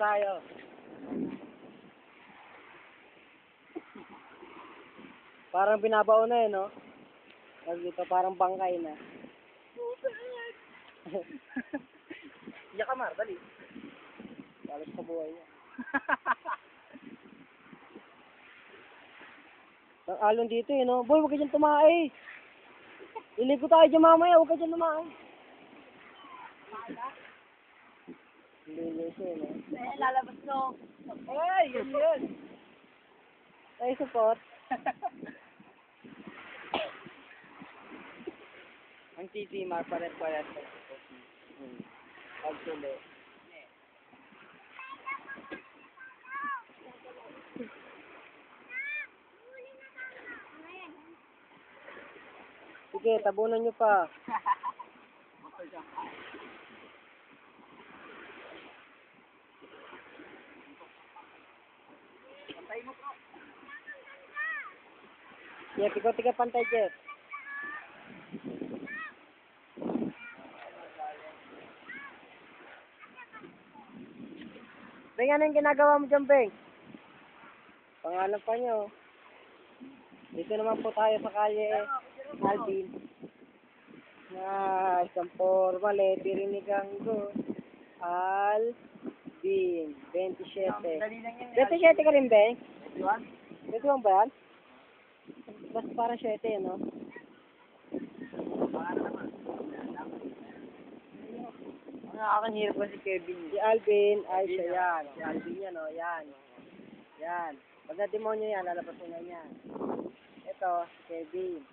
tayo. Parang binabao na no? Dito parang bangkay na. Iyak ka, Mar, dali. Balos sa buhay niya. Ang alon dito no? Boy, huwag ka dyan tumae. Iligo tayo dyan mamaya, huwag ka dyan tumae. Hindi siya no? Lalabas ko. Ay, yun. Ay, support. Ang titi, Mar, paret-paret. Actually. Sige, tabunan nyo pa. Jeff, ikaw tiga pantay, Jeff. Beng, ano yung ginagawa mo dyan, Beng? Pangalan pa nyo. Dito naman po tayo sa kalye Alvin. Isang formal pirinigang ko. Alvin, 27. 27 ka rin, Beng? 21 ba yan? Mas parang 7, no? Nakakahirap ba si Kevin? Si Alvin, ay siya yan. Si Alvin yan, no? Yan. Yan. Pag na-demonyo yan, lalabas mo na yan. Ito, si Kevin.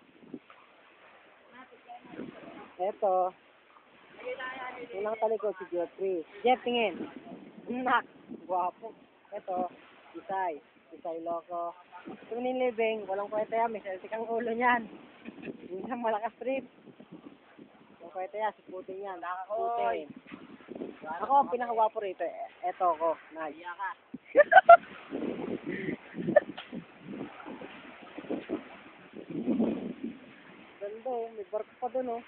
Ito. Yung nakatalikod si Jeffrey. Jeff, tingin. Nak. Guwapo. Ito, Isay. Isay Loco. Itong nilibing, walang kwenta yan. May selfie kang ulo niyan. Minsan malakas trip. Walang kwenta yan. Si Putin yan. Putin. Ako ang pinakagwapo rito. Eto ako. Nice. ka. Ganda oh. May barko pa dun oh.